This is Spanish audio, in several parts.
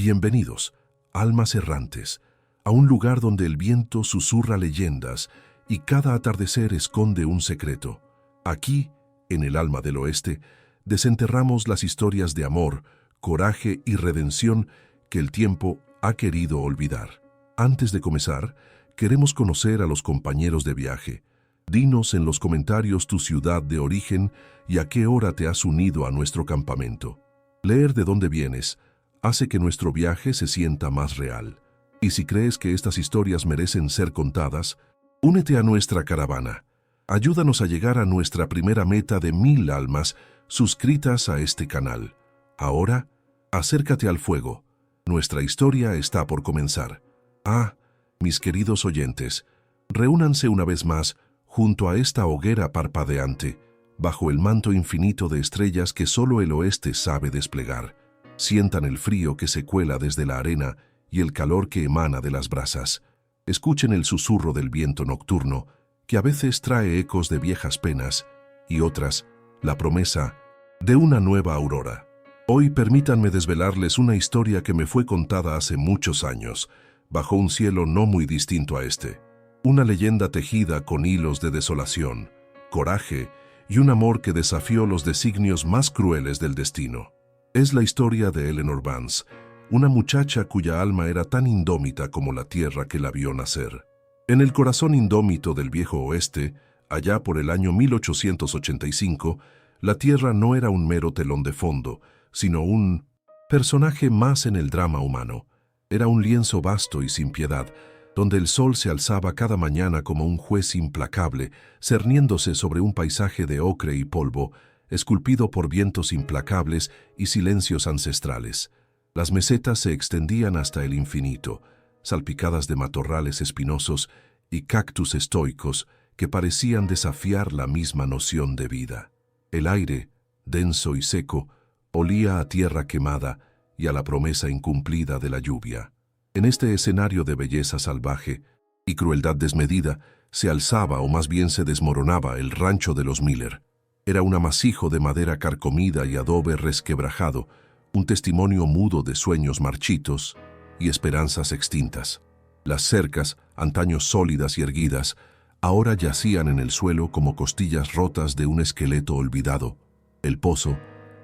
Bienvenidos, almas errantes, a un lugar donde el viento susurra leyendas y cada atardecer esconde un secreto. Aquí, en el alma del oeste, desenterramos las historias de amor, coraje y redención que el tiempo ha querido olvidar. Antes de comenzar, queremos conocer a los compañeros de viaje. Dinos en los comentarios tu ciudad de origen y a qué hora te has unido a nuestro campamento. Leer de dónde vienes hace que nuestro viaje se sienta más real. Y si crees que estas historias merecen ser contadas, únete a nuestra caravana. Ayúdanos a llegar a nuestra primera meta de 1000 almas suscritas a este canal. Ahora, acércate al fuego. Nuestra historia está por comenzar. Mis queridos oyentes, reúnanse una vez más junto a esta hoguera parpadeante, bajo el manto infinito de estrellas que solo el oeste sabe desplegar. Sientan el frío que se cuela desde la arena y el calor que emana de las brasas. Escuchen el susurro del viento nocturno, que a veces trae ecos de viejas penas, y otras, la promesa de una nueva aurora. Hoy permítanme desvelarles una historia que me fue contada hace muchos años, bajo un cielo no muy distinto a este. Una leyenda tejida con hilos de desolación, coraje y un amor que desafió los designios más crueles del destino. Es la historia de Eleanor Vance, una muchacha cuya alma era tan indómita como la tierra que la vio nacer. En el corazón indómito del viejo oeste, allá por el año 1885, la tierra no era un mero telón de fondo, sino un personaje más en el drama humano. Era un lienzo vasto y sin piedad, donde el sol se alzaba cada mañana como un juez implacable, cerniéndose sobre un paisaje de ocre y polvo, esculpido por vientos implacables y silencios ancestrales. Las mesetas se extendían hasta el infinito, salpicadas de matorrales espinosos y cactus estoicos que parecían desafiar la misma noción de vida. El aire, denso y seco, olía a tierra quemada y a la promesa incumplida de la lluvia. En este escenario de belleza salvaje y crueldad desmedida, se alzaba o más bien se desmoronaba el rancho de los Miller. Era un amasijo de madera carcomida y adobe resquebrajado, un testimonio mudo de sueños marchitos y esperanzas extintas. Las cercas, antaño sólidas y erguidas, ahora yacían en el suelo como costillas rotas de un esqueleto olvidado. El pozo,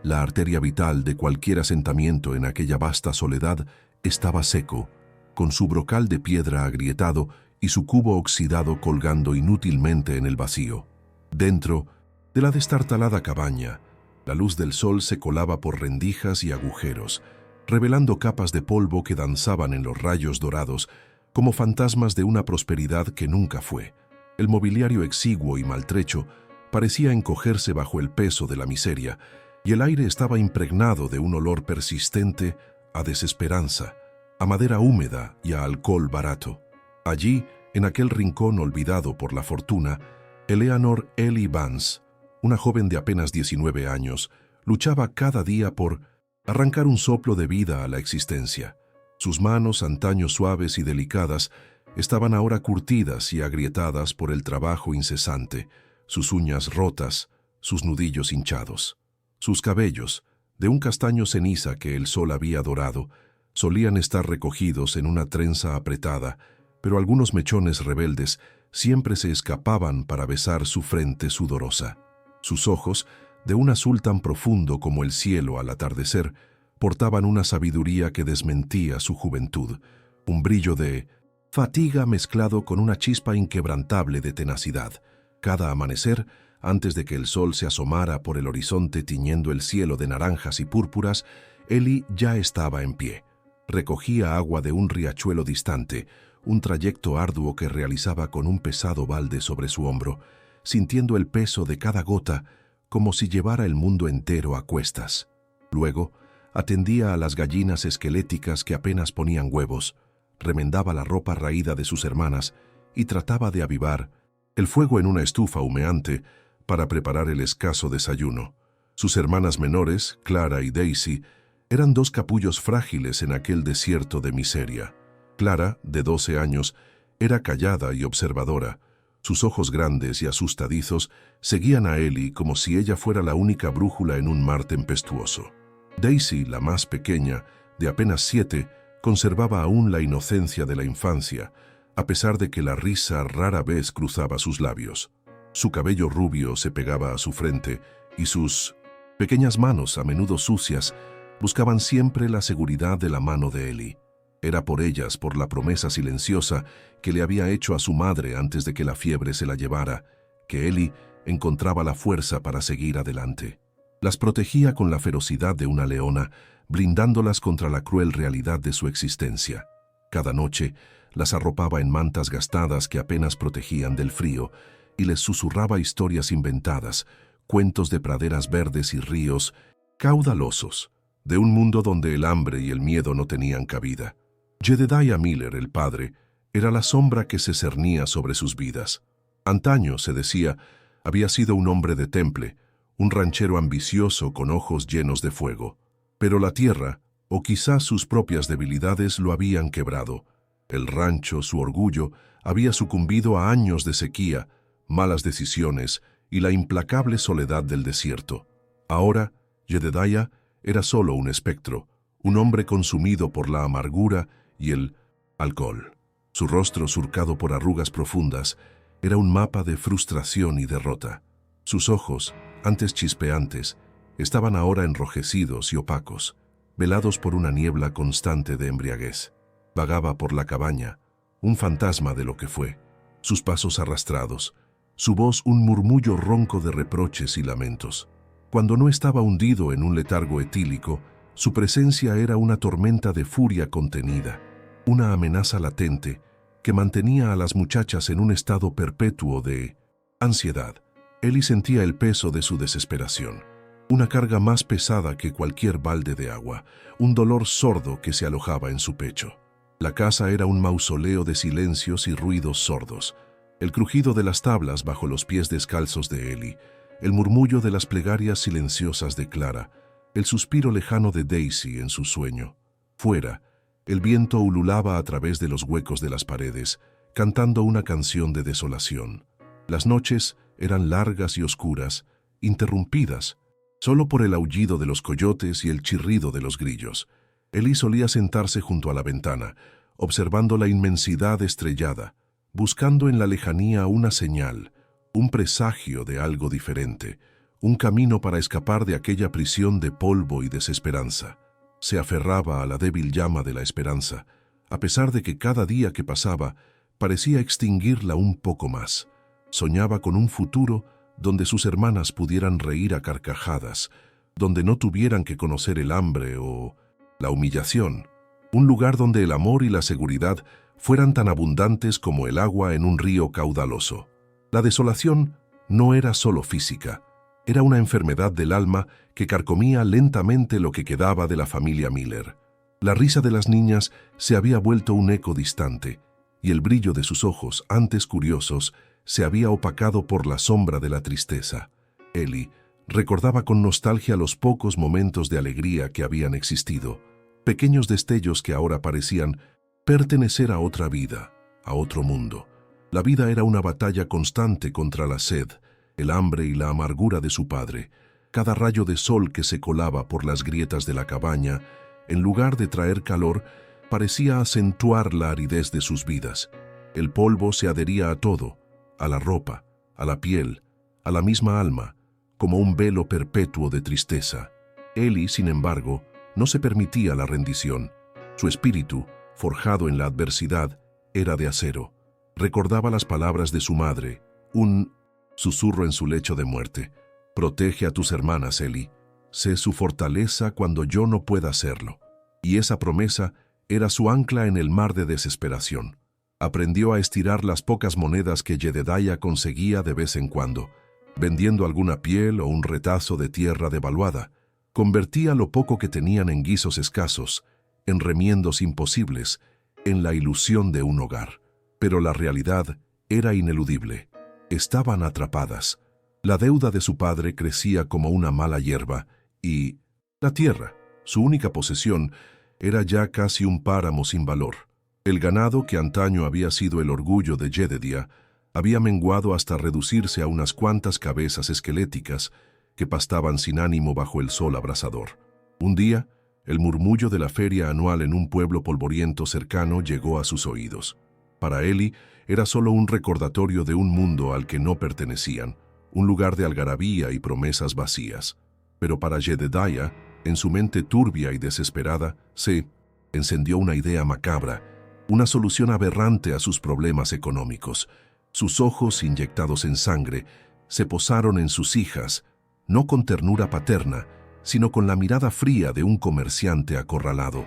la arteria vital de cualquier asentamiento en aquella vasta soledad, estaba seco, con su brocal de piedra agrietado y su cubo oxidado colgando inútilmente en el vacío. Dentro de la destartalada cabaña, la luz del sol se colaba por rendijas y agujeros, revelando capas de polvo que danzaban en los rayos dorados, como fantasmas de una prosperidad que nunca fue. El mobiliario exiguo y maltrecho parecía encogerse bajo el peso de la miseria, y el aire estaba impregnado de un olor persistente a desesperanza, a madera húmeda y a alcohol barato. Allí, en aquel rincón olvidado por la fortuna, Eleanor Ellie Vance, una joven de apenas 19 años, luchaba cada día por arrancar un soplo de vida a la existencia. Sus manos, antaño suaves y delicadas, estaban ahora curtidas y agrietadas por el trabajo incesante, sus uñas rotas, sus nudillos hinchados. Sus cabellos, de un castaño ceniza que el sol había dorado, solían estar recogidos en una trenza apretada, pero algunos mechones rebeldes siempre se escapaban para besar su frente sudorosa. Sus ojos, de un azul tan profundo como el cielo al atardecer, portaban una sabiduría que desmentía su juventud, un brillo de fatiga mezclado con una chispa inquebrantable de tenacidad. Cada amanecer, antes de que el sol se asomara por el horizonte tiñendo el cielo de naranjas y púrpuras, Ellie ya estaba en pie. Recogía agua de un riachuelo distante, un trayecto arduo que realizaba con un pesado balde sobre su hombro, sintiendo el peso de cada gota como si llevara el mundo entero a cuestas. Luego, atendía a las gallinas esqueléticas que apenas ponían huevos, remendaba la ropa raída de sus hermanas y trataba de avivar el fuego en una estufa humeante para preparar el escaso desayuno. Sus hermanas menores, Clara y Daisy, eran dos capullos frágiles en aquel desierto de miseria. Clara, de 12 años, era callada y observadora. Sus ojos grandes y asustadizos seguían a Ellie como si ella fuera la única brújula en un mar tempestuoso. Daisy, la más pequeña, de apenas 7, conservaba aún la inocencia de la infancia, a pesar de que la risa rara vez cruzaba sus labios. Su cabello rubio se pegaba a su frente y sus pequeñas manos, a menudo sucias, buscaban siempre la seguridad de la mano de Ellie. Era por ellas, por la promesa silenciosa que le había hecho a su madre antes de que la fiebre se la llevara, que Ellie encontraba la fuerza para seguir adelante. Las protegía con la ferocidad de una leona, blindándolas contra la cruel realidad de su existencia. Cada noche las arropaba en mantas gastadas que apenas protegían del frío y les susurraba historias inventadas, cuentos de praderas verdes y ríos caudalosos, de un mundo donde el hambre y el miedo no tenían cabida. Jedediah Miller, el padre, era la sombra que se cernía sobre sus vidas. Antaño, se decía, había sido un hombre de temple, un ranchero ambicioso con ojos llenos de fuego. Pero la tierra, o quizás sus propias debilidades, lo habían quebrado. El rancho, su orgullo, había sucumbido a años de sequía, malas decisiones y la implacable soledad del desierto. Ahora, Jedediah era solo un espectro, un hombre consumido por la amargura y el alcohol. Su rostro, surcado por arrugas profundas, era un mapa de frustración y derrota. Sus ojos, antes chispeantes, estaban ahora enrojecidos y opacos, velados por una niebla constante de embriaguez. Vagaba por la cabaña, un fantasma de lo que fue, sus pasos arrastrados, su voz un murmullo ronco de reproches y lamentos. Cuando no estaba hundido en un letargo etílico, su presencia era una tormenta de furia contenida, una amenaza latente que mantenía a las muchachas en un estado perpetuo de ansiedad. Ellie sentía el peso de su desesperación, una carga más pesada que cualquier balde de agua, un dolor sordo que se alojaba en su pecho. La casa era un mausoleo de silencios y ruidos sordos, el crujido de las tablas bajo los pies descalzos de Ellie, el murmullo de las plegarias silenciosas de Clara, el suspiro lejano de Daisy en su sueño. Fuera, el viento ululaba a través de los huecos de las paredes, cantando una canción de desolación. Las noches eran largas y oscuras, interrumpidas, solo por el aullido de los coyotes y el chirrido de los grillos. Ellie solía sentarse junto a la ventana, observando la inmensidad estrellada, buscando en la lejanía una señal, un presagio de algo diferente, un camino para escapar de aquella prisión de polvo y desesperanza. Se aferraba a la débil llama de la esperanza, a pesar de que cada día que pasaba parecía extinguirla un poco más. Soñaba con un futuro donde sus hermanas pudieran reír a carcajadas, donde no tuvieran que conocer el hambre o la humillación, un lugar donde el amor y la seguridad fueran tan abundantes como el agua en un río caudaloso. La desolación no era solo física, era una enfermedad del alma que carcomía lentamente lo que quedaba de la familia Miller. La risa de las niñas se había vuelto un eco distante, y el brillo de sus ojos, antes curiosos, se había opacado por la sombra de la tristeza. Ellie recordaba con nostalgia los pocos momentos de alegría que habían existido, pequeños destellos que ahora parecían pertenecer a otra vida, a otro mundo. La vida era una batalla constante contra la sed, el hambre y la amargura de su padre. Cada rayo de sol que se colaba por las grietas de la cabaña, en lugar de traer calor, parecía acentuar la aridez de sus vidas. El polvo se adhería a todo, a la ropa, a la piel, a la misma alma, como un velo perpetuo de tristeza. Ellie, sin embargo, no se permitía la rendición. Su espíritu, forjado en la adversidad, era de acero. Recordaba las palabras de su madre, un susurro en su lecho de muerte. Protege a tus hermanas, Ellie. Sé su fortaleza cuando yo no pueda hacerlo. Y esa promesa era su ancla en el mar de desesperación. Aprendió a estirar las pocas monedas que Jedediah conseguía de vez en cuando, vendiendo alguna piel o un retazo de tierra devaluada. Convertía lo poco que tenían en guisos escasos, en remiendos imposibles, en la ilusión de un hogar. Pero la realidad era ineludible. Estaban atrapadas. La deuda de su padre crecía como una mala hierba y la tierra, su única posesión, era ya casi un páramo sin valor. El ganado, que antaño había sido el orgullo de Jedediah, había menguado hasta reducirse a unas cuantas cabezas esqueléticas que pastaban sin ánimo bajo el sol abrasador. Un día, El murmullo de la feria anual en un pueblo polvoriento cercano llegó a sus oídos. Para Eli era solo un recordatorio de un mundo al que no pertenecían, un lugar de algarabía y promesas vacías. Pero para Jedediah, en su mente turbia y desesperada, se encendió una idea macabra, una solución aberrante a sus problemas económicos. Sus ojos, inyectados en sangre, se posaron en sus hijas, no con ternura paterna, sino con la mirada fría de un comerciante acorralado.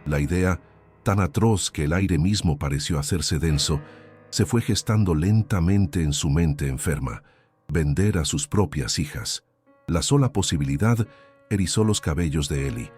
La idea, tan atroz que el aire mismo pareció hacerse denso, se fue gestando lentamente en su mente enferma: vender a sus propias hijas. La sola posibilidad erizó los cabellos de Eli.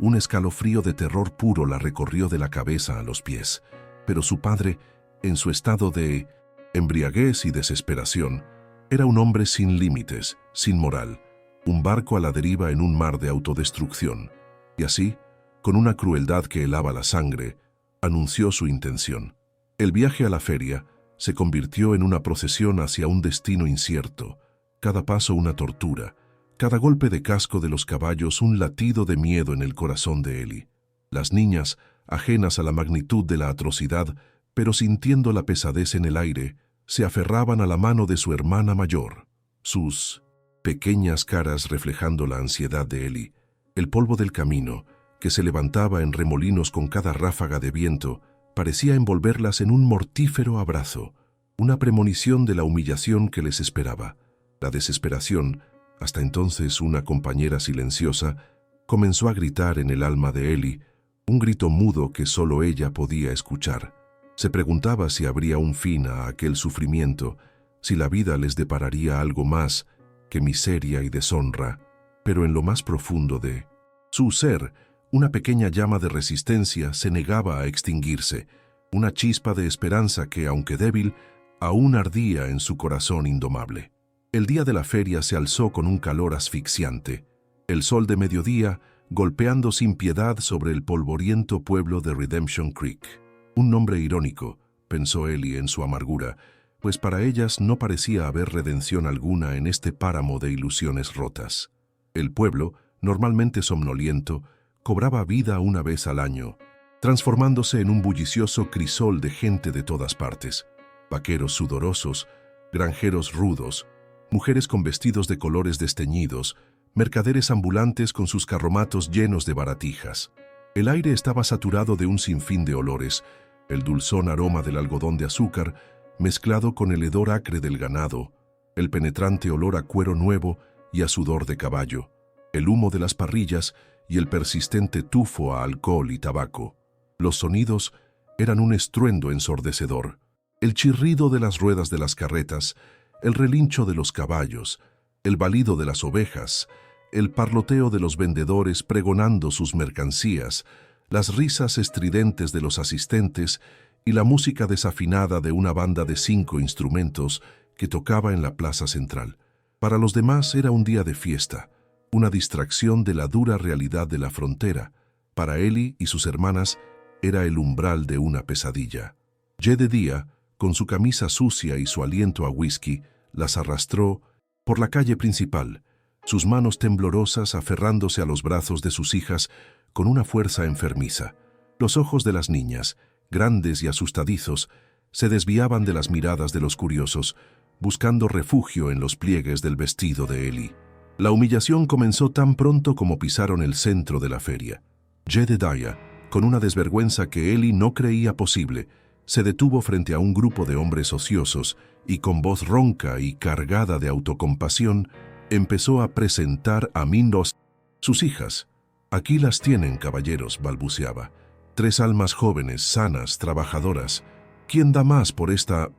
Un escalofrío de terror puro la recorrió de la cabeza a los pies. Pero su padre, en su estado de embriaguez y desesperación, era un hombre sin límites, sin moral, un barco a la deriva en un mar de autodestrucción. Y así, con una crueldad que helaba la sangre, anunció su intención. El viaje a la feria se convirtió en una procesión hacia un destino incierto, cada paso una tortura, cada golpe de casco de los caballos un latido de miedo en el corazón de Eli. Las niñas, ajenas a la magnitud de la atrocidad, pero sintiendo la pesadez en el aire, se aferraban a la mano de su hermana mayor, sus pequeñas caras reflejando la ansiedad de Eli. El polvo del camino, que se levantaba en remolinos con cada ráfaga de viento, parecía envolverlas en un mortífero abrazo, una premonición de la humillación que les esperaba. La desesperación, hasta entonces una compañera silenciosa, comenzó a gritar en el alma de Eli, un grito mudo que solo ella podía escuchar. Se preguntaba si habría un fin a aquel sufrimiento, si la vida les depararía algo más que miseria y deshonra, pero en lo más profundo de su ser, una pequeña llama de resistencia se negaba a extinguirse, una chispa de esperanza que, aunque débil, aún ardía en su corazón indomable. El día de la feria se alzó con un calor asfixiante. El sol de mediodía golpeando sin piedad sobre el polvoriento pueblo de Redemption Creek. Un nombre irónico, pensó Eli en su amargura, pues para ellas no parecía haber redención alguna en este páramo de ilusiones rotas. El pueblo, normalmente somnoliento, cobraba vida una vez al año, transformándose en un bullicioso crisol de gente de todas partes: vaqueros sudorosos, granjeros rudos, mujeres con vestidos de colores desteñidos, mercaderes ambulantes con sus carromatos llenos de baratijas. El aire estaba saturado de un sinfín de olores, el dulzón aroma del algodón de azúcar, mezclado con el hedor acre del ganado, el penetrante olor a cuero nuevo y a sudor de caballo, el humo de las parrillas y el persistente tufo a alcohol y tabaco. Los sonidos eran un estruendo ensordecedor: el chirrido de las ruedas de las carretas, el relincho de los caballos, el balido de las ovejas, el parloteo de los vendedores pregonando sus mercancías, las risas estridentes de los asistentes y la música desafinada de una banda de 5 instrumentos que tocaba en la plaza central. Para los demás era un día de fiesta, una distracción de la dura realidad de la frontera. Para Eli y sus hermanas era el umbral de una pesadilla. Jedediah, con su camisa sucia y su aliento a whisky, las arrastró por la calle principal, sus manos temblorosas aferrándose a los brazos de sus hijas con una fuerza enfermiza. Los ojos de las niñas, grandes y asustadizos, se desviaban de las miradas de los curiosos, buscando refugio en los pliegues del vestido de Eli. La humillación comenzó tan pronto como pisaron el centro de la feria. Jedediah, con una desvergüenza que Eli no creía posible, se detuvo frente a un grupo de hombres ociosos y con voz ronca y cargada de autocompasión empezó a presentar a Mindos sus hijas. «Aquí las tienen, caballeros», balbuceaba. «3 almas jóvenes, sanas, trabajadoras. ¿Quién da más por esta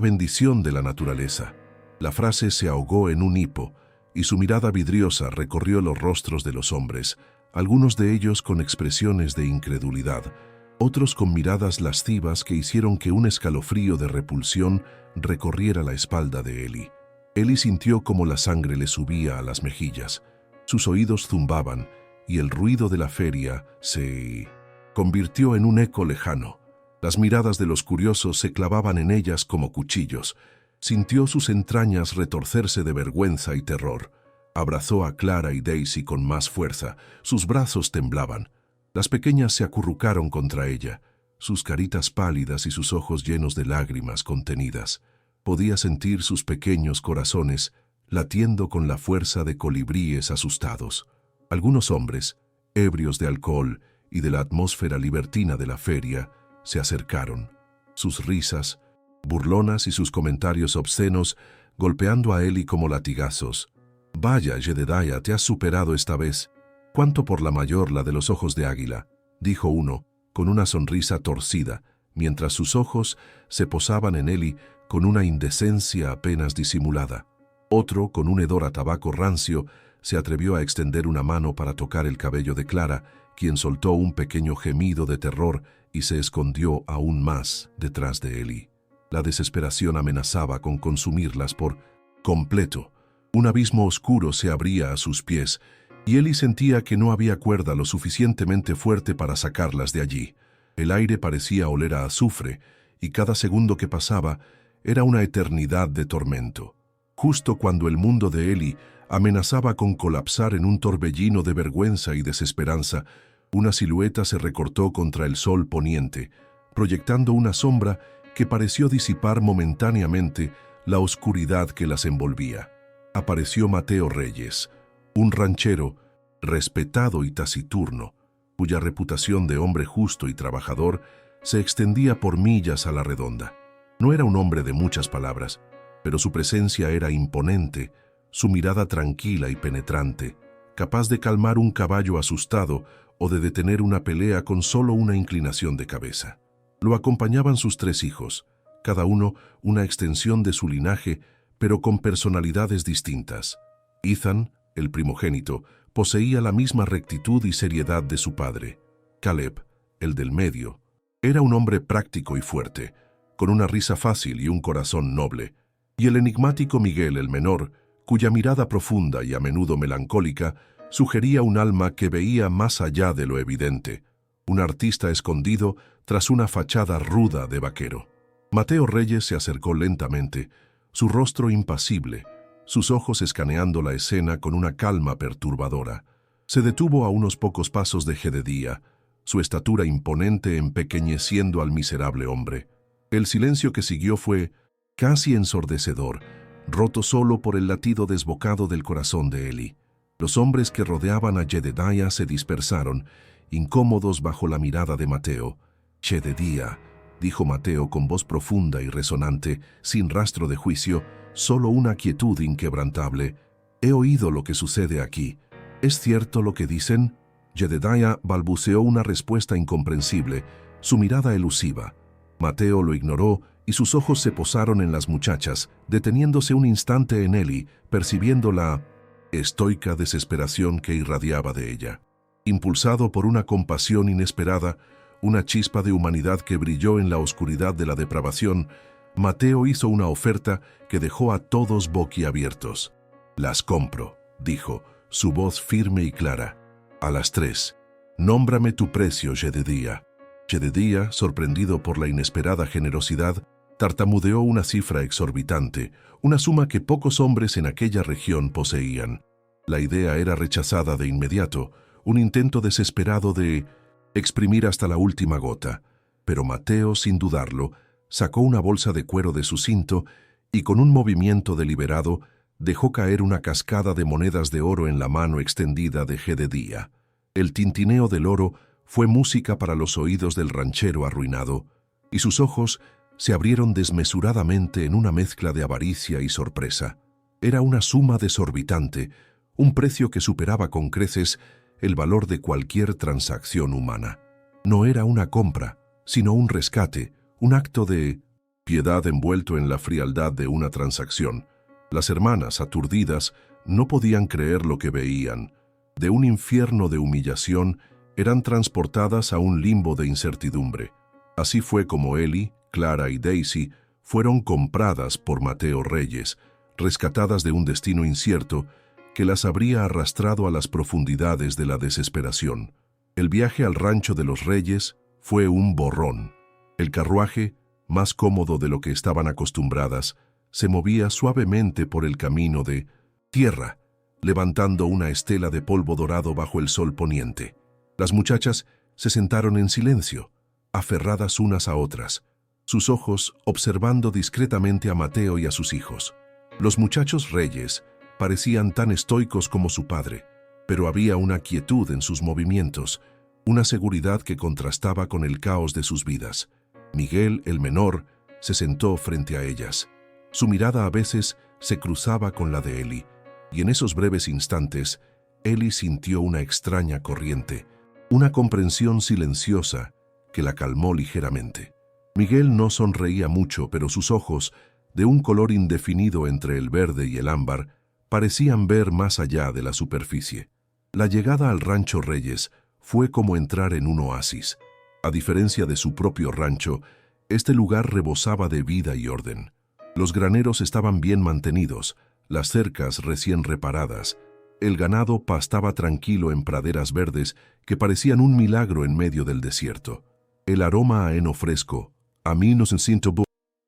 bendición de la naturaleza?». La frase se ahogó en un hipo y su mirada vidriosa recorrió los rostros de los hombres, algunos de ellos con expresiones de incredulidad, otros con miradas lascivas que hicieron que un escalofrío de repulsión recorriera la espalda de Eli. Eli sintió como la sangre le subía a las mejillas, sus oídos zumbaban y el ruido de la feria se convirtió en un eco lejano. Las miradas de los curiosos se clavaban en ellas como cuchillos. Sintió sus entrañas retorcerse de vergüenza y terror. Abrazó a Clara y Daisy con más fuerza. Sus brazos temblaban. Las pequeñas se acurrucaron contra ella, sus caritas pálidas y sus ojos llenos de lágrimas contenidas. Podía sentir sus pequeños corazones latiendo con la fuerza de colibríes asustados. Algunos hombres, ebrios de alcohol y de la atmósfera libertina de la feria, se acercaron. Sus risas, burlonas y sus comentarios obscenos golpeando a Ellie como latigazos. «Vaya, Jedediah, te has superado esta vez. Cuánto por la mayor la de los ojos de águila», dijo uno, con una sonrisa torcida, mientras sus ojos se posaban en Ellie con una indecencia apenas disimulada. Otro, con un hedor a tabaco rancio, se atrevió a extender una mano para tocar el cabello de Clara, quien soltó un pequeño gemido de terror y se escondió aún más detrás de Ellie. La desesperación amenazaba con consumirlas por completo. Un abismo oscuro se abría a sus pies, y Ellie sentía que no había cuerda lo suficientemente fuerte para sacarlas de allí. El aire parecía oler a azufre, y cada segundo que pasaba era una eternidad de tormento. Justo cuando el mundo de Ellie amenazaba con colapsar en un torbellino de vergüenza y desesperanza, una silueta se recortó contra el sol poniente, proyectando una sombra que pareció disipar momentáneamente la oscuridad que las envolvía. Apareció Mateo Reyes, un ranchero respetado y taciturno, cuya reputación de hombre justo y trabajador se extendía por millas a la redonda. No era un hombre de muchas palabras, pero su presencia era imponente, su mirada tranquila y penetrante, capaz de calmar un caballo asustado o de detener una pelea con solo una inclinación de cabeza. Lo acompañaban sus 3 hijos, cada uno una extensión de su linaje, pero con personalidades distintas. Ethan, el primogénito, poseía la misma rectitud y seriedad de su padre. Caleb, el del medio, era un hombre práctico y fuerte, con una risa fácil y un corazón noble. Y el enigmático Miguel, el menor, cuya mirada profunda y a menudo melancólica sugería un alma que veía más allá de lo evidente, un artista escondido tras una fachada ruda de vaquero. Mateo Reyes se acercó lentamente, su rostro impasible, sus ojos escaneando la escena con una calma perturbadora. Se detuvo a unos pocos pasos de Jedediah, su estatura imponente empequeñeciendo al miserable hombre. El silencio que siguió fue casi ensordecedor, roto solo por el latido desbocado del corazón de Ellie. Los hombres que rodeaban a Jedediah se dispersaron, incómodos bajo la mirada de Mateo. «Jedediah», dijo Mateo con voz profunda y resonante, sin rastro de juicio, solo una quietud inquebrantable. «He oído lo que sucede aquí. ¿Es cierto lo que dicen?» Jedediah balbuceó una respuesta incomprensible, su mirada elusiva. Mateo lo ignoró y sus ojos se posaron en las muchachas, deteniéndose un instante en Ellie, percibiendo la estoica desesperación que irradiaba de ella. Impulsado por una compasión inesperada, una chispa de humanidad que brilló en la oscuridad de la depravación, Mateo hizo una oferta que dejó a todos boquiabiertos. «Las compro», dijo, su voz firme y clara. «A las 3. Nómbrame tu precio, Jedediah». Jedediah, sorprendido por la inesperada generosidad, tartamudeó una cifra exorbitante, una suma que pocos hombres en aquella región poseían. La idea era rechazada de inmediato, un intento desesperado de exprimir hasta la última gota, pero Mateo, sin dudarlo, sacó una bolsa de cuero de su cinto y con un movimiento deliberado dejó caer una cascada de monedas de oro en la mano extendida de Jedediah. El tintineo del oro fue música para los oídos del ranchero arruinado, y sus ojos se abrieron desmesuradamente en una mezcla de avaricia y sorpresa. Era una suma desorbitante, un precio que superaba con creces el valor de cualquier transacción humana. No era una compra, sino un rescate, un acto de piedad envuelto en la frialdad de una transacción. Las hermanas, aturdidas, no podían creer lo que veían. De un infierno de humillación, eran transportadas a un limbo de incertidumbre. Así fue como Ellie, Clara y Daisy fueron compradas por Mateo Reyes, rescatadas de un destino incierto que las habría arrastrado a las profundidades de la desesperación. El viaje al rancho de los Reyes fue un borrón. El carruaje, más cómodo de lo que estaban acostumbradas, se movía suavemente por el camino de tierra, levantando una estela de polvo dorado bajo el sol poniente. Las muchachas se sentaron en silencio, aferradas unas a otras, sus ojos observando discretamente a Mateo y a sus hijos. Los muchachos reyes parecían tan estoicos como su padre, pero había una quietud en sus movimientos, una seguridad que contrastaba con el caos de sus vidas. Miguel, el menor, se sentó frente a ellas. Su mirada a veces se cruzaba con la de Eli, y en esos breves instantes, Eli sintió una extraña corriente, una comprensión silenciosa que la calmó ligeramente. Miguel no sonreía mucho, pero sus ojos, de un color indefinido entre el verde y el ámbar, parecían ver más allá de la superficie. La llegada al rancho Reyes fue como entrar en un oasis. A diferencia de su propio rancho, este lugar rebosaba de vida y orden. Los graneros estaban bien mantenidos, las cercas recién reparadas. El ganado pastaba tranquilo en praderas verdes que parecían un milagro en medio del desierto. El aroma a heno fresco, a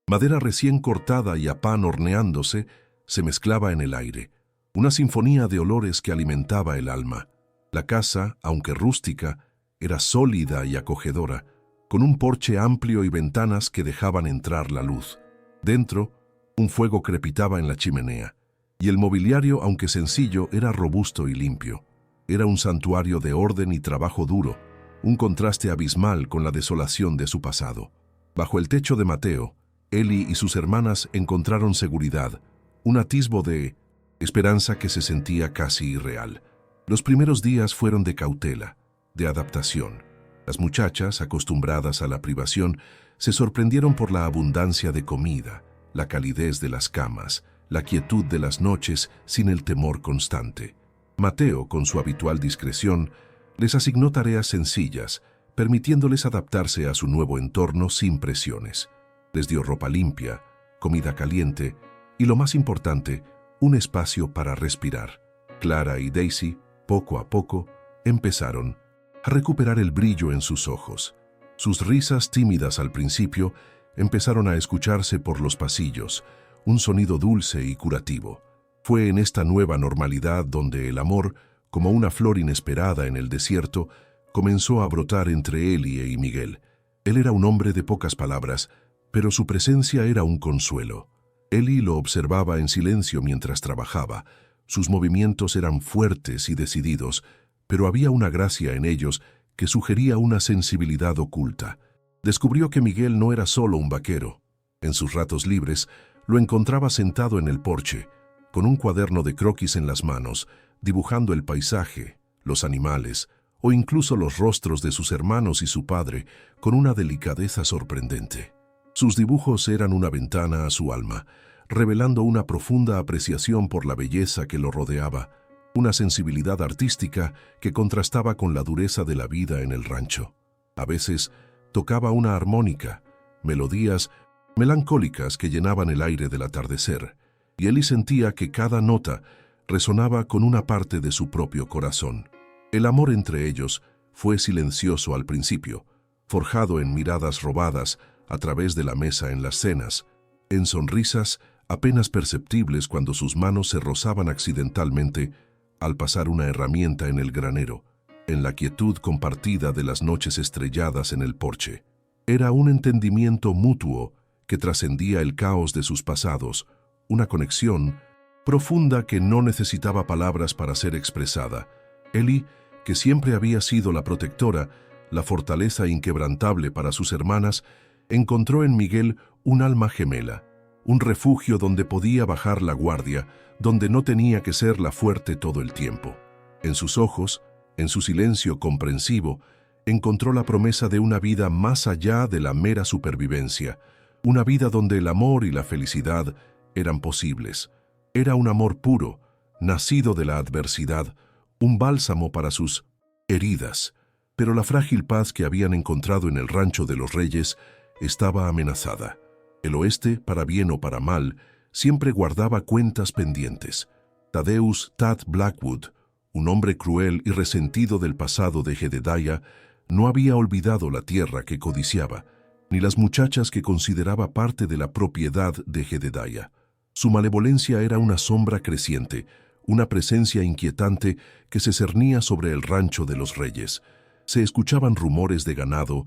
madera recién cortada y a pan horneándose, se mezclaba en el aire. Una sinfonía de olores que alimentaba el alma. La casa, aunque rústica, era sólida y acogedora, con un porche amplio y ventanas que dejaban entrar la luz. Dentro, un fuego crepitaba en la chimenea, y el mobiliario, aunque sencillo, era robusto y limpio. Era un santuario de orden y trabajo duro, un contraste abismal con la desolación de su pasado. Bajo el techo de Mateo, Eli y sus hermanas encontraron seguridad, un atisbo de esperanza que se sentía casi irreal. Los primeros días fueron de cautela, de adaptación. Las muchachas, acostumbradas a la privación, se sorprendieron por la abundancia de comida, la calidez de las camas, la quietud de las noches sin el temor constante. Mateo, con su habitual discreción, les asignó tareas sencillas, permitiéndoles adaptarse a su nuevo entorno sin presiones. Les dio ropa limpia, comida caliente y, lo más importante, un espacio para respirar. Clara y Daisy, poco a poco, empezaron a recuperar el brillo en sus ojos. Sus risas tímidas al principio empezaron a escucharse por los pasillos, un sonido dulce y curativo. Fue en esta nueva normalidad donde el amor, como una flor inesperada en el desierto, comenzó a brotar entre Eli y Miguel. Él era un hombre de pocas palabras, pero su presencia era un consuelo. Eli lo observaba en silencio mientras trabajaba. Sus movimientos eran fuertes y decididos, pero había una gracia en ellos que sugería una sensibilidad oculta. Descubrió que Miguel no era solo un vaquero. En sus ratos libres, lo encontraba sentado en el porche, con un cuaderno de croquis en las manos, dibujando el paisaje, los animales, o incluso los rostros de sus hermanos y su padre, con una delicadeza sorprendente. Sus dibujos eran una ventana a su alma, revelando una profunda apreciación por la belleza que lo rodeaba, una sensibilidad artística que contrastaba con la dureza de la vida en el rancho. A veces tocaba una armónica, melodías melancólicas que llenaban el aire del atardecer, y Eli sentía que cada nota resonaba con una parte de su propio corazón. El amor entre ellos fue silencioso al principio, forjado en miradas robadas a través de la mesa en las cenas, en sonrisas apenas perceptibles cuando sus manos se rozaban accidentalmente al pasar una herramienta en el granero, en la quietud compartida de las noches estrelladas en el porche. Era un entendimiento mutuo que trascendía el caos de sus pasados, una conexión profunda que no necesitaba palabras para ser expresada. Eli, que siempre había sido la protectora, la fortaleza inquebrantable para sus hermanas, encontró en Miguel un alma gemela, un refugio donde podía bajar la guardia, donde no tenía que ser la fuerte todo el tiempo. En sus ojos, en su silencio comprensivo, encontró la promesa de una vida más allá de la mera supervivencia, una vida donde el amor y la felicidad eran posibles. Era un amor puro, nacido de la adversidad, un bálsamo para sus heridas. Pero la frágil paz que habían encontrado en el rancho de los Reyes estaba amenazada. El oeste, para bien o para mal, siempre guardaba cuentas pendientes. Thaddeus Tad Blackwood, un hombre cruel y resentido del pasado de Jedediah, no había olvidado la tierra que codiciaba, ni las muchachas que consideraba parte de la propiedad de Jedediah. Su malevolencia era una sombra creciente, una presencia inquietante que se cernía sobre el rancho de los Reyes. Se escuchaban rumores de ganado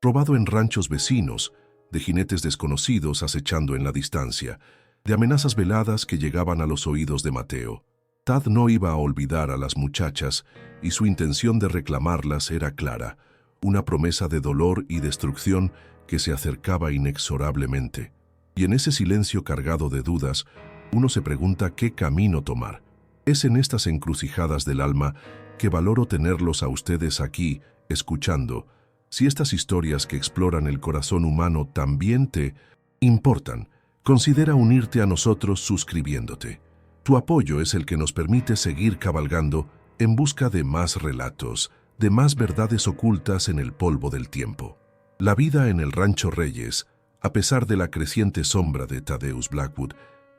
robado en ranchos vecinos, de jinetes desconocidos acechando en la distancia, de amenazas veladas que llegaban a los oídos de Mateo. Tad no iba a olvidar a las muchachas y su intención de reclamarlas era clara, una promesa de dolor y destrucción que se acercaba inexorablemente. Y en ese silencio cargado de dudas, uno se pregunta qué camino tomar. Es en estas encrucijadas del alma que valoro tenerlos a ustedes aquí, escuchando. Si estas historias que exploran el corazón humano también te importan, considera unirte a nosotros suscribiéndote. Tu apoyo es el que nos permite seguir cabalgando en busca de más relatos, de más verdades ocultas en el polvo del tiempo. La vida en el Rancho Reyes, a pesar de la creciente sombra de Thaddeus Blackwood,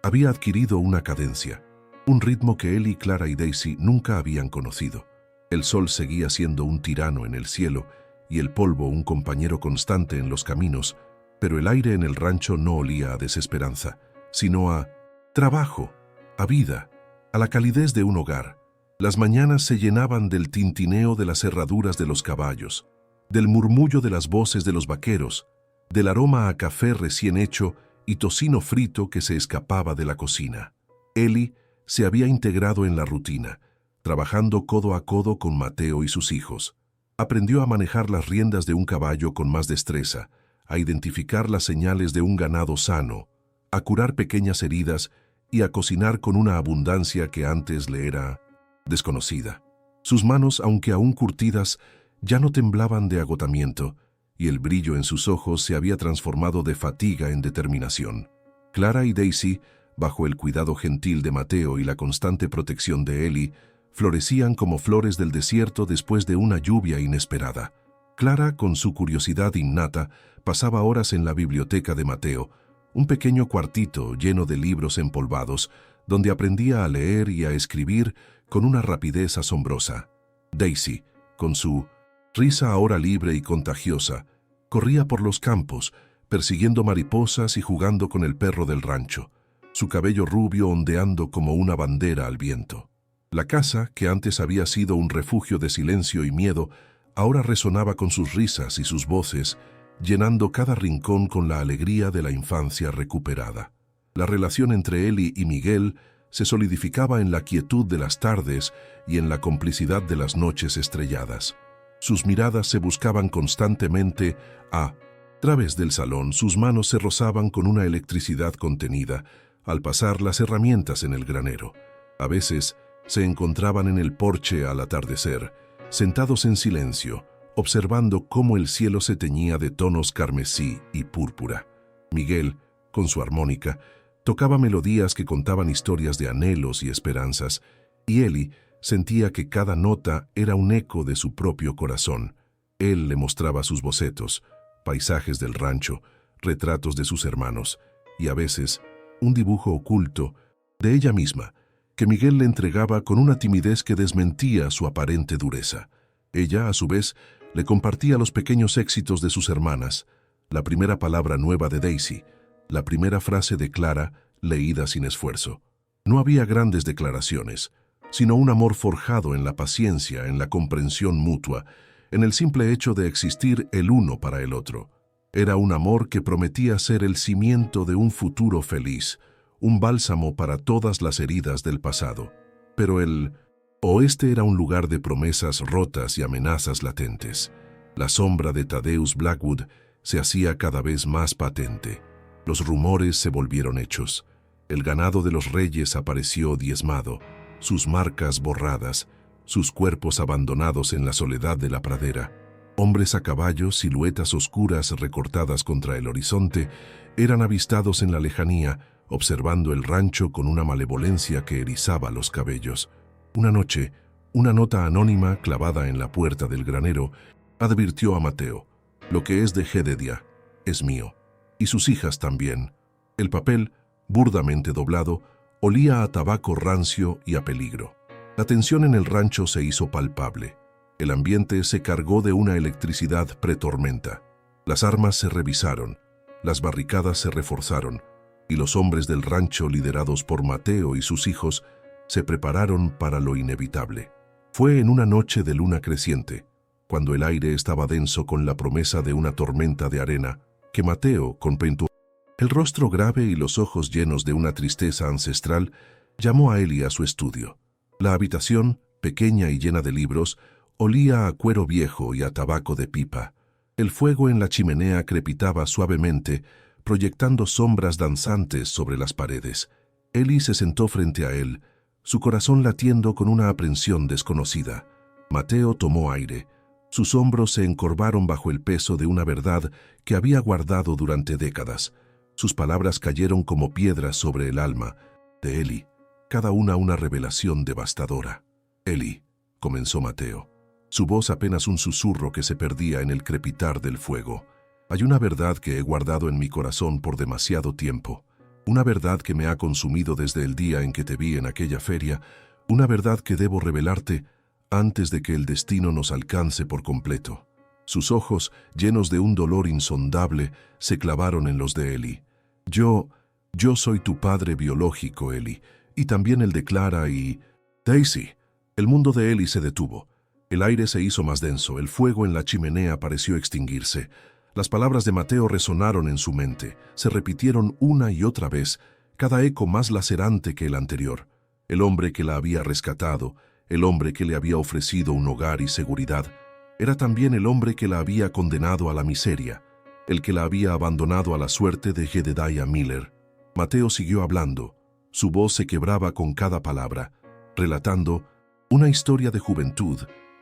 había adquirido una cadencia, un ritmo que él y Clara y Daisy nunca habían conocido. El sol seguía siendo un tirano en el cielo y el polvo un compañero constante en los caminos, pero el aire en el rancho no olía a desesperanza, sino a trabajo, a vida, a la calidez de un hogar. Las mañanas se llenaban del tintineo de las herraduras de los caballos, del murmullo de las voces de los vaqueros, del aroma a café recién hecho y tocino frito que se escapaba de la cocina. Ellie se había integrado en la rutina, trabajando codo a codo con Mateo y sus hijos. Aprendió a manejar las riendas de un caballo con más destreza, a identificar las señales de un ganado sano, a curar pequeñas heridas y a cocinar con una abundancia que antes le era desconocida. Sus manos, aunque aún curtidas, ya no temblaban de agotamiento, y el brillo en sus ojos se había transformado de fatiga en determinación. Clara y Daisy, bajo el cuidado gentil de Mateo y la constante protección de Ellie, florecían como flores del desierto después de una lluvia inesperada. Clara, con su curiosidad innata, pasaba horas en la biblioteca de Mateo, un pequeño cuartito lleno de libros empolvados, donde aprendía a leer y a escribir con una rapidez asombrosa. Daisy, con su risa ahora libre y contagiosa, corría por los campos, persiguiendo mariposas y jugando con el perro del rancho, su cabello rubio ondeando como una bandera al viento. La casa, que antes había sido un refugio de silencio y miedo, ahora resonaba con sus risas y sus voces, llenando cada rincón con la alegría de la infancia recuperada. La relación entre Ellie y Miguel se solidificaba en la quietud de las tardes y en la complicidad de las noches estrelladas. Sus miradas se buscaban constantemente a través del salón, sus manos se rozaban con una electricidad contenida al pasar las herramientas en el granero. A veces se encontraban en el porche al atardecer, sentados en silencio, observando cómo el cielo se teñía de tonos carmesí y púrpura. Miguel, con su armónica, tocaba melodías que contaban historias de anhelos y esperanzas, y Ellie sentía que cada nota era un eco de su propio corazón. Él le mostraba sus bocetos, paisajes del rancho, retratos de sus hermanos, y a veces un dibujo oculto de ella misma, que Miguel le entregaba con una timidez que desmentía su aparente dureza. Ella, a su vez, le compartía los pequeños éxitos de sus hermanas, la primera palabra nueva de Daisy, la primera frase de Clara, leída sin esfuerzo. No había grandes declaraciones, sino un amor forjado en la paciencia, en la comprensión mutua, en el simple hecho de existir el uno para el otro. Era un amor que prometía ser el cimiento de un futuro feliz, un bálsamo para todas las heridas del pasado. Pero el oeste era un lugar de promesas rotas y amenazas latentes. La sombra de Thaddeus Blackwood se hacía cada vez más patente. Los rumores se volvieron hechos. El ganado de los Reyes apareció diezmado, sus marcas borradas, sus cuerpos abandonados en la soledad de la pradera. Hombres a caballo, siluetas oscuras recortadas contra el horizonte, eran avistados en la lejanía, observando el rancho con una malevolencia que erizaba los cabellos. Una noche, una nota anónima clavada en la puerta del granero advirtió a Mateo: «Lo que es de Jedediah es mío, y sus hijas también». El papel, burdamente doblado, olía a tabaco rancio y a peligro. La tensión en el rancho se hizo palpable. El ambiente se cargó de una electricidad pretormenta. Las armas se revisaron, las barricadas se reforzaron, y los hombres del rancho, liderados por Mateo y sus hijos, se prepararon para lo inevitable. Fue en una noche de luna creciente, cuando el aire estaba denso con la promesa de una tormenta de arena, que Mateo, con el rostro grave y los ojos llenos de una tristeza ancestral, llamó a Eli a su estudio. La habitación, pequeña y llena de libros, olía a cuero viejo y a tabaco de pipa. El fuego en la chimenea crepitaba suavemente, proyectando sombras danzantes sobre las paredes. Eli se sentó frente a él, su corazón latiendo con una aprensión desconocida. Mateo tomó aire. Sus hombros se encorvaron bajo el peso de una verdad que había guardado durante décadas. Sus palabras cayeron como piedras sobre el alma de Eli, cada una revelación devastadora. «Eli», comenzó Mateo, su voz apenas un susurro que se perdía en el crepitar del fuego. «Hay una verdad que he guardado en mi corazón por demasiado tiempo, una verdad que me ha consumido desde el día en que te vi en aquella feria, una verdad que debo revelarte antes de que el destino nos alcance por completo». Sus ojos, llenos de un dolor insondable, se clavaron en los de Eli. Yo soy tu padre biológico, Eli, y también el de Clara y Daisy». El mundo de Eli se detuvo. El aire se hizo más denso, el fuego en la chimenea pareció extinguirse. Las palabras de Mateo resonaron en su mente, se repitieron una y otra vez, cada eco más lacerante que el anterior. El hombre que la había rescatado, el hombre que le había ofrecido un hogar y seguridad, era también el hombre que la había condenado a la miseria, el que la había abandonado a la suerte de Jedediah Miller. Mateo siguió hablando. Su voz se quebraba con cada palabra, relatando una historia de juventud,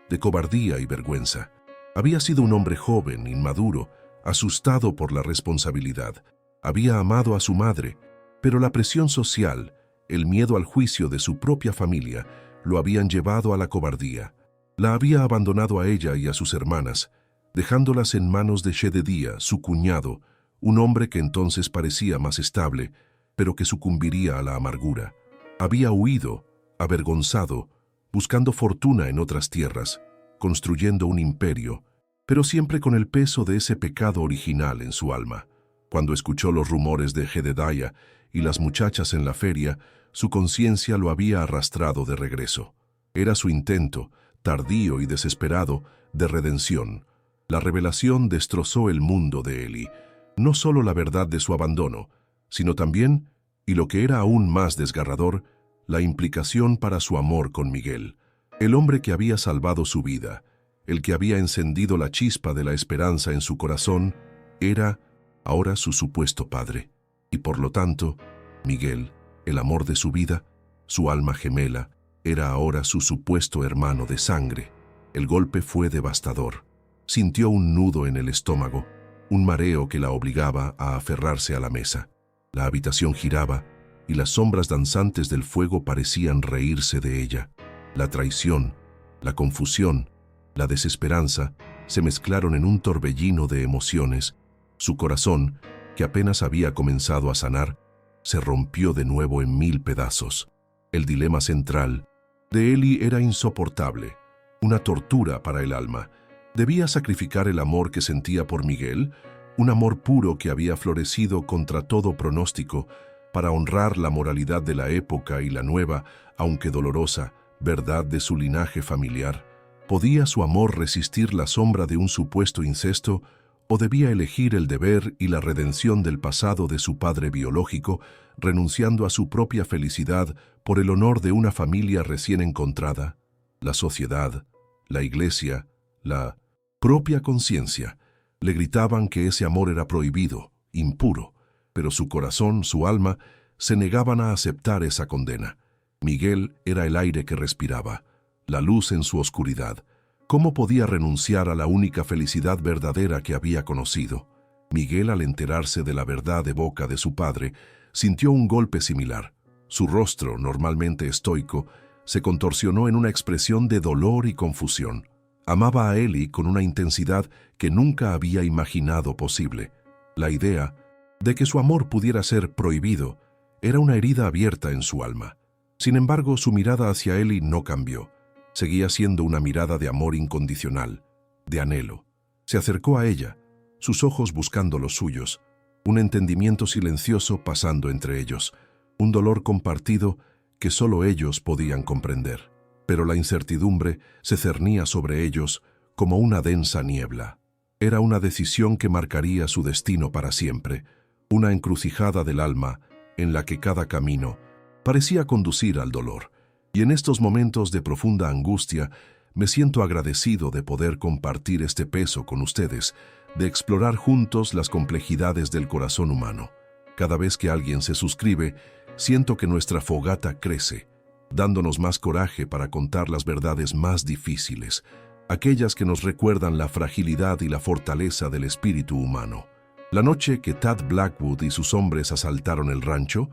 de cobardía y vergüenza. Había sido un hombre joven, inmaduro, asustado por la responsabilidad. Había amado a su madre, pero la presión social, el miedo al juicio de su propia familia, lo habían llevado a la cobardía. La había abandonado a ella y a sus hermanas, dejándolas en manos de Jedediah, su cuñado, un hombre que entonces parecía más estable, pero que sucumbiría a la amargura. Había huido, avergonzado, buscando fortuna en otras tierras, construyendo un imperio, pero siempre con el peso de ese pecado original en su alma. Cuando escuchó los rumores de Jedediah y las muchachas en la feria, su conciencia lo había arrastrado de regreso. Era su intento, tardío y desesperado, de redención. La revelación destrozó el mundo de Eli, no solo la verdad de su abandono, sino también, y lo que era aún más desgarrador, la implicación para su amor con Miguel, el hombre que había salvado su vida, el que había encendido la chispa de la esperanza en su corazón, era ahora su supuesto padre, y por lo tanto, Miguel, el amor de su vida, su alma gemela, era ahora su supuesto hermano de sangre. El golpe fue devastador. Sintió un nudo en el estómago, un mareo que la obligaba a aferrarse a la mesa. La habitación giraba y las sombras danzantes del fuego parecían reírse de ella. La traición, la confusión, la desesperanza se mezclaron en un torbellino de emociones. Su corazón, que apenas había comenzado a sanar, se rompió de nuevo en 1000 pedazos. El dilema central de Eli era insoportable, una tortura para el alma. ¿Debía sacrificar el amor que sentía por Miguel, un amor puro que había florecido contra todo pronóstico, para honrar la moralidad de la época y la nueva, aunque dolorosa, verdad de su linaje familiar? ¿Podía su amor resistir la sombra de un supuesto incesto, o debía elegir el deber y la redención del pasado de su padre biológico, renunciando a su propia felicidad por el honor de una familia recién encontrada? La sociedad, la iglesia, la propia conciencia le gritaban que ese amor era prohibido, impuro, pero su corazón, su alma, se negaban a aceptar esa condena. Miguel era el aire que respiraba, la luz en su oscuridad. ¿Cómo podía renunciar a la única felicidad verdadera que había conocido? Miguel, al enterarse de la verdad de boca de su padre, sintió un golpe similar. Su rostro, normalmente estoico, se contorsionó en una expresión de dolor y confusión. Amaba a Eli con una intensidad que nunca había imaginado posible. La idea de que su amor pudiera ser prohibido era una herida abierta en su alma. Sin embargo, su mirada hacia Eli no cambió. Seguía siendo una mirada de amor incondicional, de anhelo. Se acercó a ella, sus ojos buscando los suyos, un entendimiento silencioso pasando entre ellos, un dolor compartido que solo ellos podían comprender. Pero la incertidumbre se cernía sobre ellos como una densa niebla. Era una decisión que marcaría su destino para siempre, una encrucijada del alma en la que cada camino parecía conducir al dolor. Y en estos momentos de profunda angustia, me siento agradecido de poder compartir este peso con ustedes, de explorar juntos las complejidades del corazón humano. Cada vez que alguien se suscribe, siento que nuestra fogata crece, dándonos más coraje para contar las verdades más difíciles, aquellas que nos recuerdan la fragilidad y la fortaleza del espíritu humano. La noche que Tad Blackwood y sus hombres asaltaron el rancho,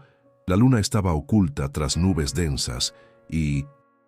la luna estaba oculta tras nubes densas y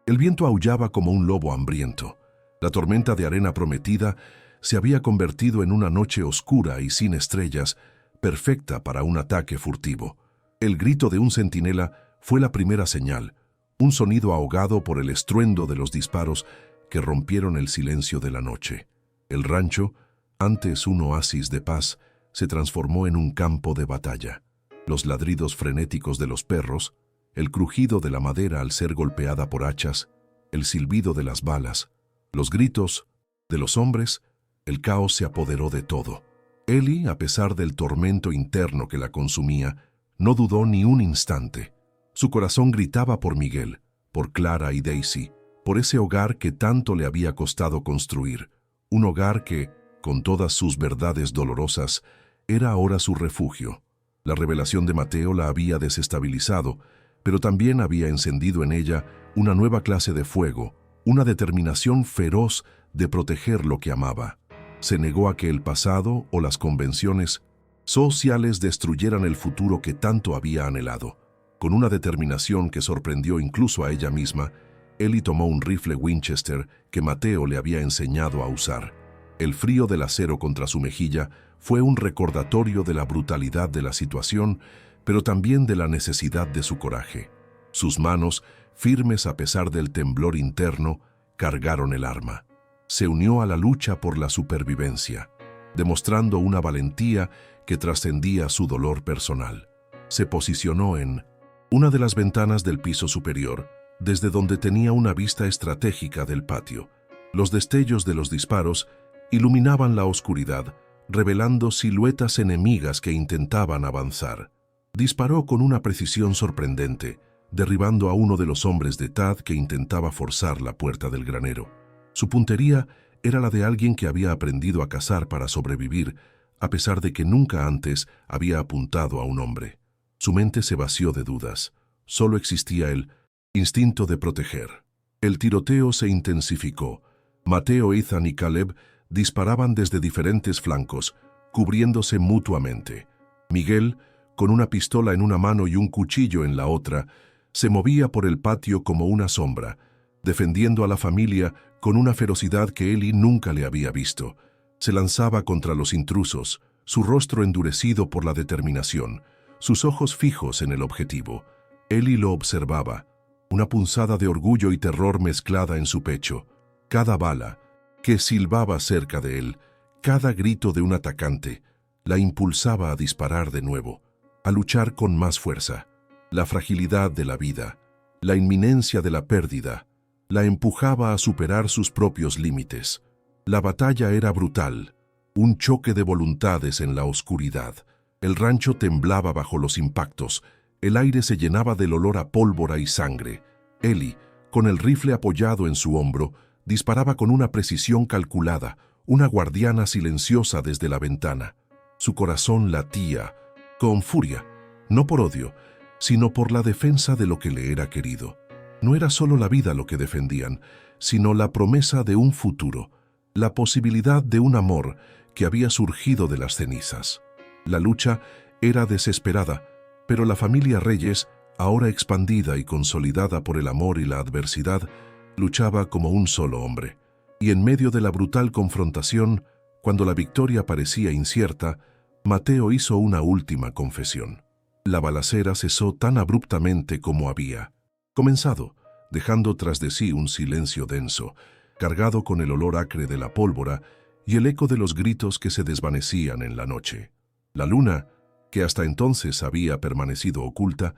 el viento aullaba como un lobo hambriento. La tormenta de arena prometida se había convertido en una noche oscura y sin estrellas, perfecta para un ataque furtivo. El grito de un centinela fue la primera señal, un sonido ahogado por el estruendo de los disparos que rompieron el silencio de la noche. El rancho, antes un oasis de paz, se transformó en un campo de batalla. Los ladridos frenéticos de los perros, el crujido de la madera al ser golpeada por hachas, el silbido de las balas, los gritos de los hombres, el caos se apoderó de todo. Ellie, a pesar del tormento interno que la consumía, no dudó ni un instante. Su corazón gritaba por Miguel, por Clara y Daisy, por ese hogar que tanto le había costado construir, un hogar que, con todas sus verdades dolorosas, era ahora su refugio. La revelación de Mateo la había desestabilizado, pero también había encendido en ella una nueva clase de fuego, una determinación feroz de proteger lo que amaba. Se negó a que el pasado o las convenciones sociales destruyeran el futuro que tanto había anhelado. Con una determinación que sorprendió incluso a ella misma, Ellie tomó un rifle Winchester que Mateo le había enseñado a usar. El frío del acero contra su mejilla fue un recordatorio de la brutalidad de la situación, pero también de la necesidad de su coraje. Sus manos, firmes a pesar del temblor interno, cargaron el arma. Se unió a la lucha por la supervivencia, demostrando una valentía que trascendía su dolor personal. Se posicionó en una de las ventanas del piso superior, desde donde tenía una vista estratégica del patio. Los destellos de los disparos iluminaban la oscuridad, revelando siluetas enemigas que intentaban avanzar. Disparó con una precisión sorprendente, derribando a uno de los hombres de Tad que intentaba forzar la puerta del granero. Su puntería era la de alguien que había aprendido a cazar para sobrevivir, a pesar de que nunca antes había apuntado a un hombre. Su mente se vació de dudas. Solo existía el instinto de proteger. El tiroteo se intensificó. Mateo, Ethan y Caleb disparaban desde diferentes flancos, cubriéndose mutuamente. Miguel, con una pistola en una mano y un cuchillo en la otra, se movía por el patio como una sombra, defendiendo a la familia con una ferocidad que Ellie nunca le había visto. Se lanzaba contra los intrusos, su rostro endurecido por la determinación, sus ojos fijos en el objetivo. Ellie lo observaba, una punzada de orgullo y terror mezclada en su pecho. Cada bala que silbaba cerca de él, cada grito de un atacante, la impulsaba a disparar de nuevo, a luchar con más fuerza. La fragilidad de la vida, la inminencia de la pérdida, la empujaba a superar sus propios límites. La batalla era brutal, un choque de voluntades en la oscuridad. El rancho temblaba bajo los impactos, el aire se llenaba del olor a pólvora y sangre. Ellie, con el rifle apoyado en su hombro, disparaba con una precisión calculada, una guardiana silenciosa desde la ventana. Su corazón latía, con furia, no por odio, sino por la defensa de lo que le era querido. No era solo la vida lo que defendían, sino la promesa de un futuro, la posibilidad de un amor que había surgido de las cenizas. La lucha era desesperada, pero la familia Reyes, ahora expandida y consolidada por el amor y la adversidad, luchaba como un solo hombre. Y en medio de la brutal confrontación, cuando la victoria parecía incierta, Mateo hizo una última confesión. La balacera cesó tan abruptamente como había comenzado, dejando tras de sí un silencio denso, cargado con el olor acre de la pólvora y el eco de los gritos que se desvanecían en la noche. La luna, que hasta entonces había permanecido oculta,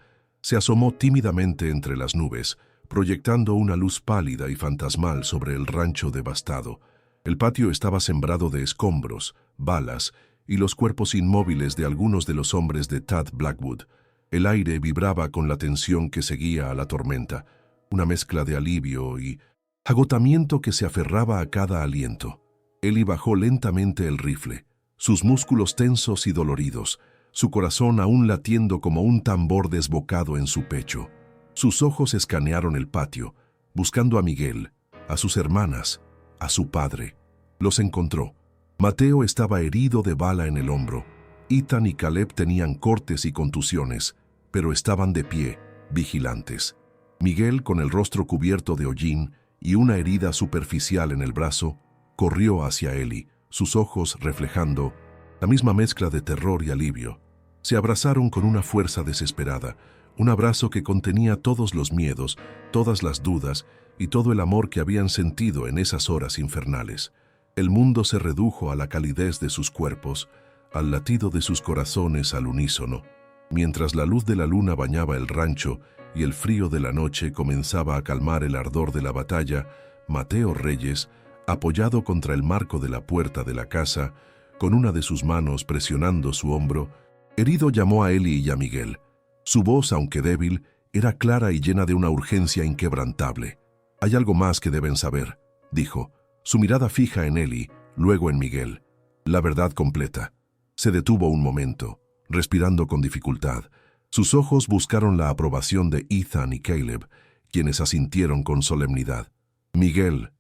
se asomó tímidamente entre las nubes, proyectando una luz pálida y fantasmal sobre el rancho devastado. El patio estaba sembrado de escombros, balas y los cuerpos inmóviles de algunos de los hombres de Tad Blackwood. El aire vibraba con la tensión que seguía a la tormenta, una mezcla de alivio y agotamiento que se aferraba a cada aliento. Ellie bajó lentamente el rifle, sus músculos tensos y doloridos, su corazón aún latiendo como un tambor desbocado en su pecho. Sus ojos escanearon el patio, buscando a Miguel, a sus hermanas, a su padre. Los encontró. Mateo estaba herido de bala en el hombro. Ethan y Caleb tenían cortes y contusiones, pero estaban de pie, vigilantes. Miguel, con el rostro cubierto de hollín y una herida superficial en el brazo, corrió hacia Ellie, sus ojos reflejando la misma mezcla de terror y alivio. Se abrazaron con una fuerza desesperada, un abrazo que contenía todos los miedos, todas las dudas y todo el amor que habían sentido en esas horas infernales. El mundo se redujo a la calidez de sus cuerpos, al latido de sus corazones al unísono. Mientras la luz de la luna bañaba el rancho y el frío de la noche comenzaba a calmar el ardor de la batalla, Mateo Reyes, apoyado contra el marco de la puerta de la casa, con una de sus manos presionando su hombro, herido llamó a Ellie y a Miguel. Su voz, aunque débil, era clara y llena de una urgencia inquebrantable. «Hay algo más que deben saber», dijo, su mirada fija en Ellie, luego en Miguel. La verdad completa. Se detuvo un momento, respirando con dificultad. Sus ojos buscaron la aprobación de Ethan y Caleb, quienes asintieron con solemnidad. «Miguel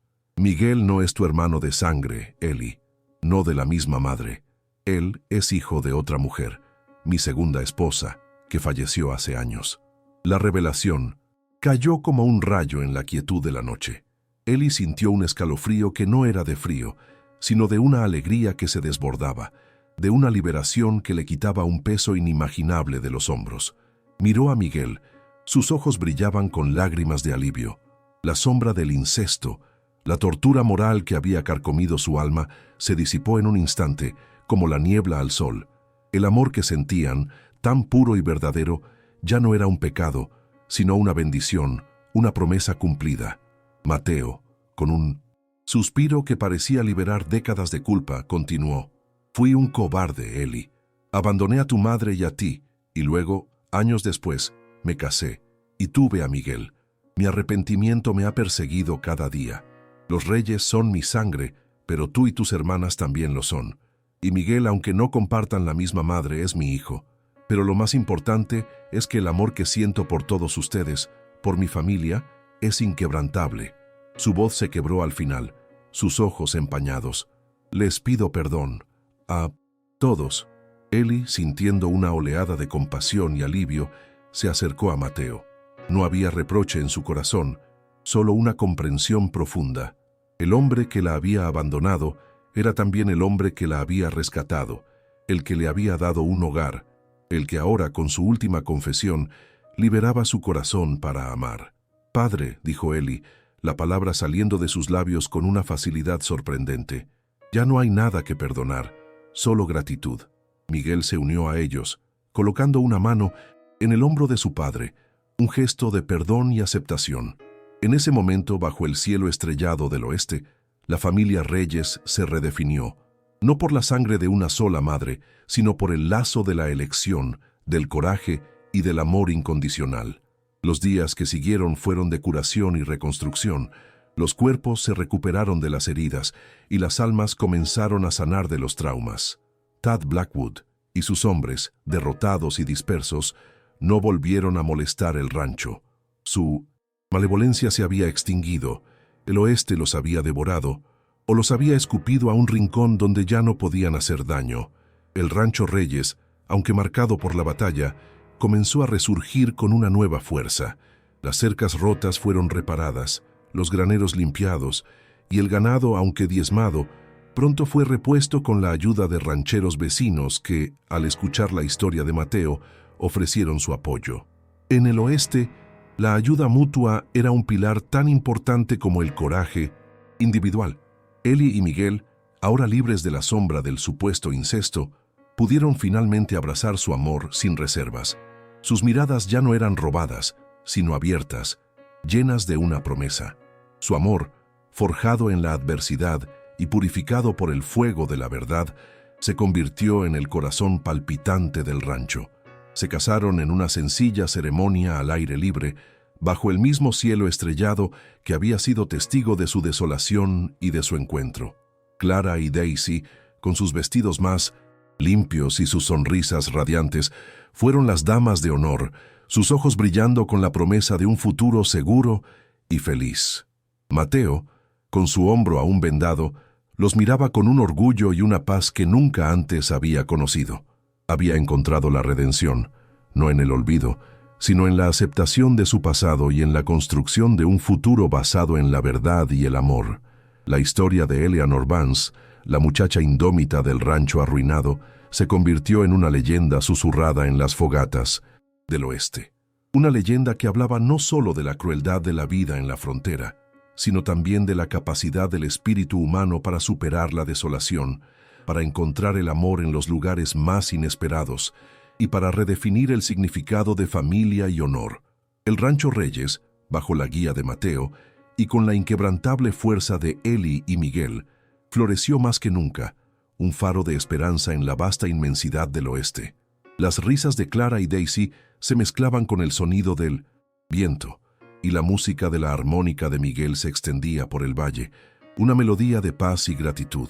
no es tu hermano de sangre, Ellie, no de la misma madre. Él es hijo de otra mujer, mi segunda esposa, que falleció hace años». La revelación cayó como un rayo en la quietud de la noche. Ellie sintió un escalofrío que no era de frío, sino de una alegría que se desbordaba, de una liberación que le quitaba un peso inimaginable de los hombros. Miró a Miguel, sus ojos brillaban con lágrimas de alivio. La sombra del incesto, la tortura moral que había carcomido su alma, se disipó en un instante, como la niebla al sol. El amor que sentían, tan puro y verdadero, ya no era un pecado, sino una bendición, una promesa cumplida. Mateo, con un suspiro que parecía liberar décadas de culpa, continuó: «Fui un cobarde, Ellie. Abandoné a tu madre y a ti, y luego, años después, me casé, y tuve a Miguel. Mi arrepentimiento me ha perseguido cada día. Los Reyes son mi sangre, pero tú y tus hermanas también lo son. Y Miguel, aunque no compartan la misma madre, es mi hijo. Pero lo más importante es que el amor que siento por todos ustedes, por mi familia, es inquebrantable». Su voz se quebró al final, sus ojos empañados. «Les pido perdón a todos». Ellie, sintiendo una oleada de compasión y alivio, se acercó a Mateo. No había reproche en su corazón, solo una comprensión profunda. El hombre que la había abandonado era también el hombre que la había rescatado, el que le había dado un hogar, el que ahora, con su última confesión, liberaba su corazón para amar. «Padre», dijo Ellie, la palabra saliendo de sus labios con una facilidad sorprendente. «Ya no hay nada que perdonar, solo gratitud». Miguel se unió a ellos, colocando una mano en el hombro de su padre, un gesto de perdón y aceptación. En ese momento, bajo el cielo estrellado del oeste, la familia Reyes se redefinió, no por la sangre de una sola madre, sino por el lazo de la elección, del coraje y del amor incondicional. Los días que siguieron fueron de curación y reconstrucción. Los cuerpos se recuperaron de las heridas y las almas comenzaron a sanar de los traumas. Tad Blackwood y sus hombres, derrotados y dispersos, no volvieron a molestar el rancho. Su malevolencia se había extinguido, el oeste los había devorado, o los había escupido a un rincón donde ya no podían hacer daño. El rancho Reyes, aunque marcado por la batalla, comenzó a resurgir con una nueva fuerza. Las cercas rotas fueron reparadas, los graneros limpiados, y el ganado, aunque diezmado, pronto fue repuesto con la ayuda de rancheros vecinos que, al escuchar la historia de Mateo, ofrecieron su apoyo. En el oeste, la ayuda mutua era un pilar tan importante como el coraje individual. Ellie y Miguel, ahora libres de la sombra del supuesto incesto, pudieron finalmente abrazar su amor sin reservas. Sus miradas ya no eran robadas, sino abiertas, llenas de una promesa. Su amor, forjado en la adversidad y purificado por el fuego de la verdad, se convirtió en el corazón palpitante del rancho. Se casaron en una sencilla ceremonia al aire libre, bajo el mismo cielo estrellado que había sido testigo de su desolación y de su encuentro. Clara y Daisy, con sus vestidos más limpios y sus sonrisas radiantes, fueron las damas de honor, sus ojos brillando con la promesa de un futuro seguro y feliz. Mateo, con su hombro aún vendado, los miraba con un orgullo y una paz que nunca antes había conocido. Había encontrado la redención, no en el olvido, sino en la aceptación de su pasado y en la construcción de un futuro basado en la verdad y el amor. La historia de Eleanor Vance, la muchacha indómita del rancho arruinado, se convirtió en una leyenda susurrada en las fogatas del oeste. Una leyenda que hablaba no solo de la crueldad de la vida en la frontera, sino también de la capacidad del espíritu humano para superar la desolación, para encontrar el amor en los lugares más inesperados y para redefinir el significado de familia y honor. El Rancho Reyes, bajo la guía de Mateo y con la inquebrantable fuerza de Eli y Miguel, floreció más que nunca, un faro de esperanza en la vasta inmensidad del oeste. Las risas de Clara y Daisy se mezclaban con el sonido del viento, y la música de la armónica de Miguel se extendía por el valle, una melodía de paz y gratitud.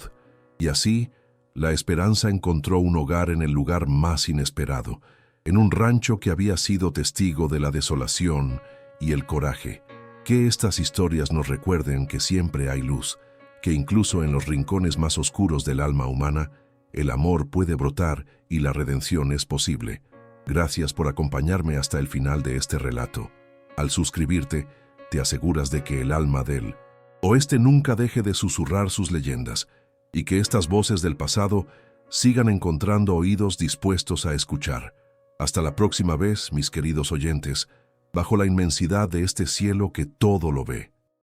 Y así, la esperanza encontró un hogar en el lugar más inesperado, en un rancho que había sido testigo de la desolación y el coraje. Que estas historias nos recuerden que siempre hay luz, que incluso en los rincones más oscuros del alma humana, el amor puede brotar y la redención es posible. Gracias por acompañarme hasta el final de este relato. Al suscribirte, te aseguras de que el alma del oeste nunca deje de susurrar sus leyendas y que estas voces del pasado sigan encontrando oídos dispuestos a escuchar. Hasta la próxima vez, mis queridos oyentes, bajo la inmensidad de este cielo que todo lo ve.